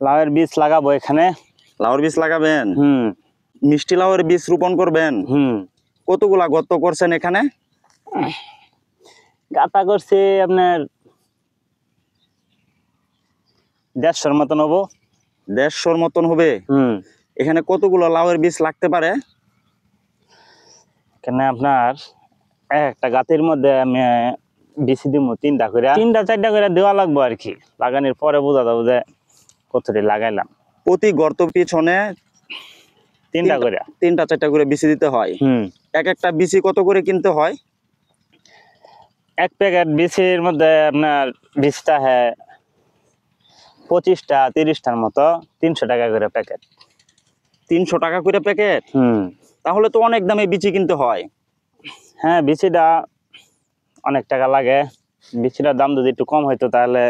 লাউয়ের বীজ লাগাবো এখানে। লাউয়ের বীজ লাগাবেন? মিষ্টি লাউয়ের বীজ রোপণ করবেন? কতগুলা গর্ত করছেন এখানে? গাঁথা করছি আপনার 150 মতন হবো। 150 মতন হবে? এখানে কতগুলো লাউয়ের বীজ লাগতে পারে? এখানে আপনার একটা গাতের মধ্যে আমি বেশি দিব 3টা করে, 3টা-4টা করে দেওয়া লাগবো আর কি। লাগানোর পরে বোঝা যাবো যে কতটি লাগাইলাম। প্রতি গর্ত পিছনে 3টা করে, 3টা-4টা করে বিচি দিতে হয়। এক একটা বিচি কত করে কিনতে হয়? এক প্যাকেট বিচির মধ্যে আপনার বীজটা হ্যাঁ 25টা 30টার মতো, 300 টাকা করে প্যাকেট। 300 টাকা করে প্যাকেট? তাহলে তো অনেক দামে বিচি কিনতে হয়। হ্যাঁ, বিচিটা অনেক টাকা লাগে। বিচিটার দাম যদি একটু কম হইতো তাহলে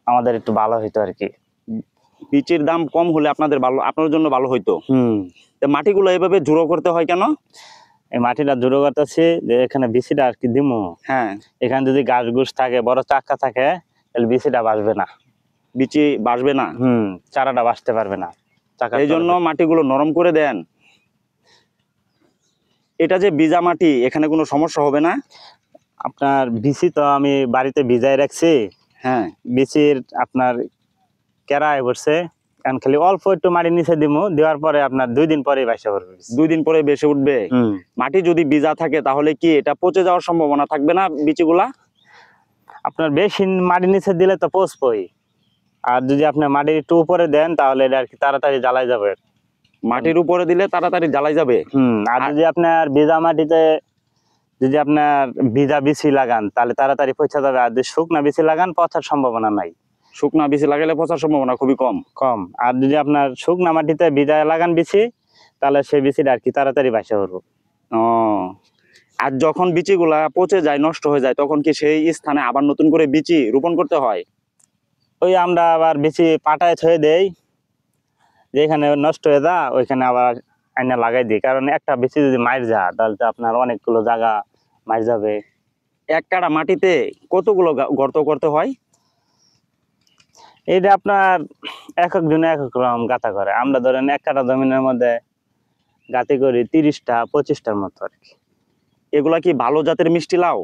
আমাদের একটু ভালো হইতো আর কি। বিচির দাম কম হলে আপনার জন্য ভালো হইতো। মাটিগুলো এভাবে জোড়ো করতে হয় কেন? এই মাটিটা জোড়ো করতেছি যে এখানে বিচিটা আর কি দিমু। হ্যাঁ, এখানে যদি গাছ গুছ থাকে, বড় চাক্কা থাকে, তাহলে বিচিটা বাসবে না। বিচি বাসবে না? চারাটা বাসতে পারবে না। এই জন্য মাটিগুলো নরম করে দেন। এটা যে ভিজা মাটি, এখানে কোনো সমস্যা হবে না? আপনার বিচি তো আমি বাড়িতে ভিজাই রাখছি। হ্যাঁ, বিচির আপনার কেরায় পড়ছে, কারণ খালি অল্প একটু মাটি নিচে দিমু, দেওয়ার পরে আপনার 2 দিন পরে বাসা পড়বে। 2 দিন পরে বেসে উঠবে? মাটি যদি ভিজা থাকে তাহলে কি এটা পচে যাওয়ার সম্ভাবনা থাকবে না বিচিগুলা? আপনার বেশি মাটি নিচে দিলে তো পচবই, আর যদি আপনি মাটির একটু উপরে দেন তাহলে এটা আর কি তাড়াতাড়ি জ্বালাই যাবে। মাটির উপরে দিলে তাড়াতাড়ি জ্বালাই যাবে? আর যদি আপনার ভিজা মাটিতে যদি আপনার ভিজা বিচি লাগান তাহলে তাড়াতাড়ি পচা যাবে। আর যদি শুকনা বিচি লাগান পচার সম্ভাবনা নাই। শুকনা বিচি লাগালে পচার সম্ভাবনা খুবই কম। আর যদি আপনার শুকনা মাটিতে ভিজা লাগান বিচি, তাহলে সেই বিচিটা আর কি তাড়াতাড়ি বাসা করবো। আর যখন বিচিগুলা পচে যায়, নষ্ট হয়ে যায়, তখন কি সেই স্থানে আবার নতুন করে বিচি রোপণ করতে হয়? ওই আমরা আবার বিচি পাটায় ছয়ে দেই, যেখানে নষ্ট হয়ে যায় ওইখানে আবার আইনা লাগাই দিই। কারণ একটা বিচি যদি মার যায় তাহলে তো আপনার অনেকগুলো জায়গা মার যাবে। এক কাড়া মাটিতে কতগুলো গর্ত করতে হয়? এইটা আপনার এক জনে এক রকম গাঁথা করে। আমরা ধরেন 1 কাঠা জমিনের মধ্যে গাঁথি করি 30টা 25টার মতো আর কি। এগুলা কি ভালো জাতের মিষ্টি লাউ?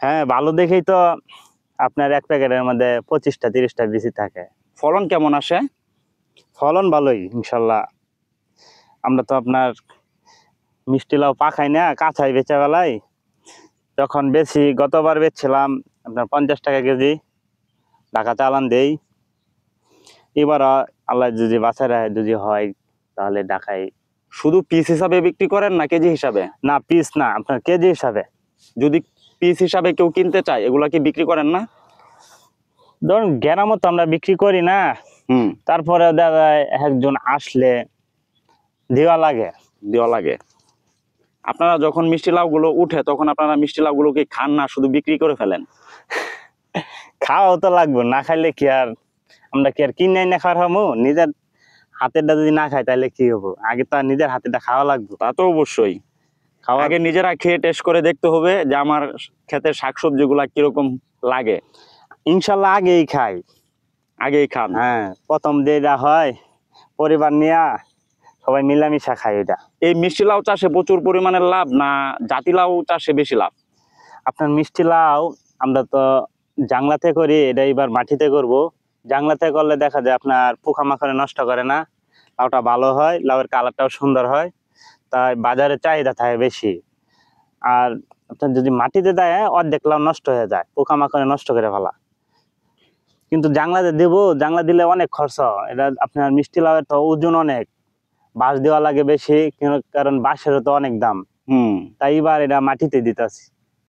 হ্যাঁ, ভালো দেখেই তো আপনার এক প্যাকেটের মধ্যে 25টা 30টা বিচি থাকে। ফলন কেমন আসে? ফলন ভালোই ইনশাল্লাহ। আমরা তো আপনার মিষ্টি লাউ পাখাই না, কাঁচাই বেচা বেলায়। যখন বেশি গতবার বেচছিলাম আপনার 50 টাকা কেজি, ঢাকা চালান দেই। এবার আল্লাহ যদি বাঁচায় রাখে, যদি হয় তাহলে ঢাকায়। শুধু পিস হিসাবে বিক্রি করেন না কেজি হিসাবে? না, পিস না, আপনার কেজি হিসাবে। যদি পিস হিসাবে কেউ কিনতে চায়, এগুলা কি বিক্রি করেন না? ধরুন গ্রামও তো আমরা বিক্রি করি না। তারপরে দেখা যায় একজন আসলে দেওয়া লাগে। আপনারা যখন মিষ্টি লাউগুলো উঠে তখন আপনারা মিষ্টি লাউগুলো কি খান না, শুধু বিক্রি করে ফেলেন? খাওয়াও তো লাগবে, না খাইলে কি আর আমরা কি আর কিনে না খাওয়ার হবো? নিজের হাতেরটা যদি না খাই তাহলে কি হবো? আগে তো আর নিজের হাতেরটা খাওয়া লাগবে। তা তো অবশ্যই, আগে নিজেরা খেয়ে টেস্ট করে দেখতে হবে যে আমার ক্ষেতের শাকসবজি গুলা কিরকম লাগে। ইনশাল্লাহ আগেই খান। হ্যাঁ, প্রথম যেটা হয় পরিবার নিয়ে সবাই মিলামিশা খাই। এটা এই মিষ্টি লাউ চাষে প্রচুর পরিমাণে লাভ না জাতি লাউ চাষে বেশি লাভ? আপনার মিষ্টি লাউ আমরা তো জাংলাতে করি, এটা এবার মাটিতে করব। জাংলাতে করলে দেখা যায় আপনার পোকামাকড়ে নষ্ট করে না, লাউটা ভালো হয়, লাউয়ের কালারটাও সুন্দর হয়, তাই বাজারে চাহিদা থাকে বেশি। আর আপনার যদি মাটিতে দেয় অর্ধেক লাউ নষ্ট হয়ে যায়, পোকামাকড়ে নষ্ট করে ফেলা। কিন্তু জাংলাতে দেবো, জাংলা দিলে অনেক খরচ। এটা আপনার মিষ্টি লাউয়ের তো ওজন অনেক, বাঁশ দেওয়া লাগে বেশি, কারণ বাঁশেরও তো অনেক দাম। তাই এবার এটা মাটিতে দিতেছি।